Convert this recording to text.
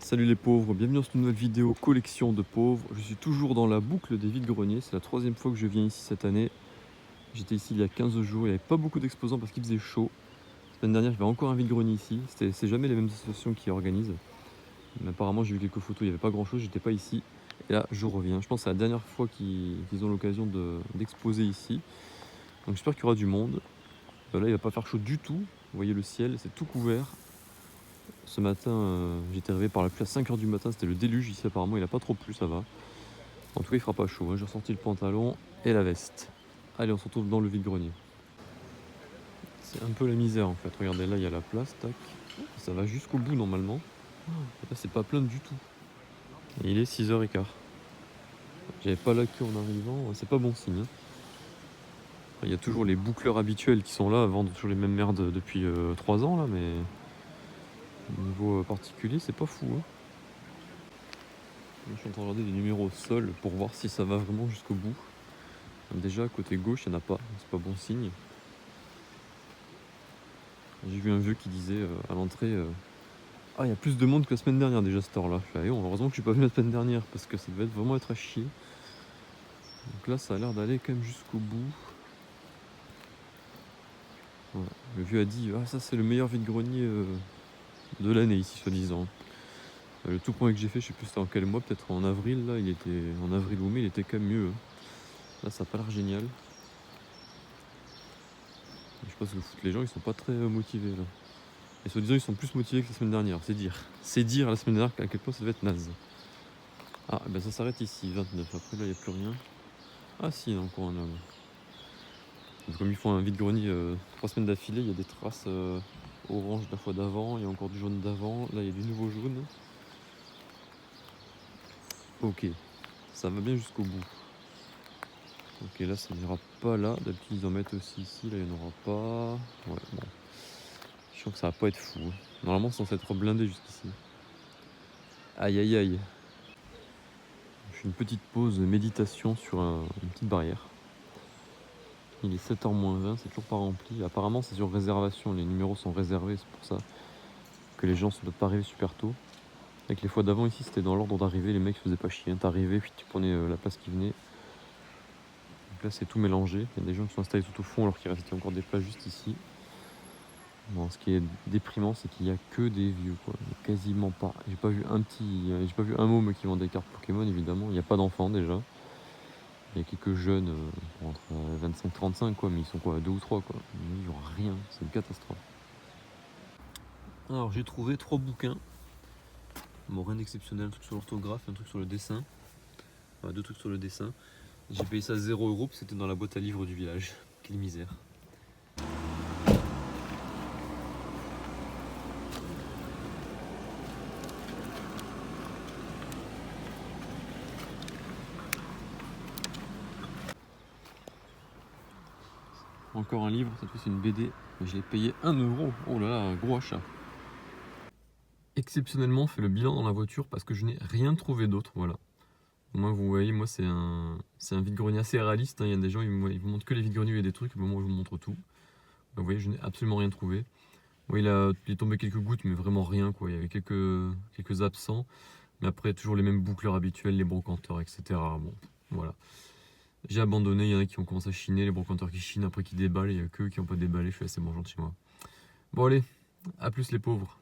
Salut les pauvres, bienvenue dans cette nouvelle vidéo collection de pauvres. Je suis toujours dans la boucle des vides-greniers, c'est la troisième fois que je viens ici cette année. J'étais ici il y a 15 jours, il n'y avait pas beaucoup d'exposants parce qu'il faisait chaud. La semaine dernière, il y avait encore un vide-grenier ici, c'est jamais les mêmes associations qui organisent. Mais apparemment j'ai vu quelques photos, il n'y avait pas grand chose, j'étais pas ici. Et là je reviens, je pense que c'est la dernière fois qu'ils ont l'occasion d'exposer ici. Donc j'espère qu'il y aura du monde. Là il va pas faire chaud du tout, vous voyez le ciel, c'est tout couvert. Ce matin, j'étais réveillé par la pluie à 5 h du matin, c'était le déluge ici apparemment, il n'a pas trop plu, ça va. En tout cas, il fera pas chaud, hein. J'ai ressorti le pantalon et la veste. Allez, on se retrouve dans le vide-grenier. C'est un peu la misère en fait. Regardez, là, il y a la place, tac. Ça va jusqu'au bout normalement. Là, c'est pas plein du tout. Et il est 6 h 15. J'avais pas la queue en arrivant, c'est pas bon signe, hein. Il y a toujours les boucleurs habituels qui sont là à vendre toujours les mêmes merdes depuis 3 ans là, mais au niveau particulier, c'est pas fou, hein. Je suis en train de regarder des numéros au sol pour voir si ça va vraiment jusqu'au bout. Déjà, côté gauche, il n'y en a pas, c'est pas bon signe. J'ai vu un vieux qui disait à l'entrée ah, il y a plus de monde que la semaine dernière déjà cette heure-là. Je fais, heureusement que je suis pas venu la semaine dernière parce que ça devait vraiment être à chier. Donc là, ça a l'air d'aller quand même jusqu'au bout. Voilà. Le vieux a dit ah, ça c'est le meilleur vide-grenier de l'année ici, soi-disant. Le tout premier que j'ai fait, je sais plus c'était en quel mois, peut-être en avril, là, il était en avril ou mai, il était quand même mieux, hein. Là, ça a pas l'air génial. Je pense que les gens ils sont pas très motivés là. Et soi-disant ils sont plus motivés que la semaine dernière, c'est dire. C'est dire la semaine dernière à quel point ça devait être naze. Ah ben ça s'arrête ici, 29, après là il n'y a plus rien. Ah si, il y en a encore un là. Donc, comme ils font un vide-grenier 3 semaines d'affilée, il y a des traces orange de la fois d'avant, il y a encore du jaune d'avant, là il y a du nouveau jaune. Ok, ça va bien jusqu'au bout. Ok, là ça n'ira pas là, d'habitude ils en mettent aussi ici, là il n'y en aura pas. Ouais, bon. Je sens que ça va pas être fou, hein. Normalement c'est censé être blindé jusqu'ici. Aïe aïe aïe. Je fais une petite pause méditation sur une petite barrière. Il est 7 h moins 20, c'est toujours pas rempli. Apparemment c'est sur réservation, les numéros sont réservés, c'est pour ça que les gens ne doivent pas arriver super tôt. Avec les fois d'avant ici c'était dans l'ordre d'arrivée, les mecs faisaient pas chier, hein. T'arrivais puis tu prenais la place qui venait. Donc là c'est tout mélangé, il y a des gens qui sont installés tout au fond alors qu'il restait encore des places juste ici. Bon, ce qui est déprimant c'est qu'il n'y a que des vieux quoi, quasiment pas. J'ai pas vu un môme qui vend des cartes Pokémon évidemment, il n'y a pas d'enfants déjà. Il y a quelques jeunes entre 25 et 35 quoi, mais ils sont quoi, 2 ou 3 quoi. Il n'y aura rien, c'est une catastrophe. Alors j'ai trouvé 3 bouquins. Bon, rien d'exceptionnel, un truc sur l'orthographe, un truc sur le dessin. Enfin, 2 trucs sur le dessin. J'ai payé ça 0 €, c'était dans la boîte à livres du village. Quelle misère. Encore un livre, cette fois c'est une BD. Mais je l'ai payé 1 €. Oh là là, un gros achat. Exceptionnellement, fait le bilan dans la voiture parce que je n'ai rien trouvé d'autre, voilà. Au moins vous voyez, moi c'est un vide-grenier assez réaliste, hein. Il y a des gens, ils vous montrent que les vide-greniers et des trucs, mais moi je vous montre tout. Vous voyez, je n'ai absolument rien trouvé. Bon, il est tombé quelques gouttes, mais vraiment rien, quoi. Il y avait quelques absents. Mais après, toujours les mêmes boucleurs habituels, les brocanteurs, etc. Bon, voilà. J'ai abandonné, il y en a qui ont commencé à chiner, les brocanteurs qui chinent après qui déballent, il y a qu'eux qui n'ont pas déballé, je suis assez mangeant de chez moi. Bon allez, à plus les pauvres.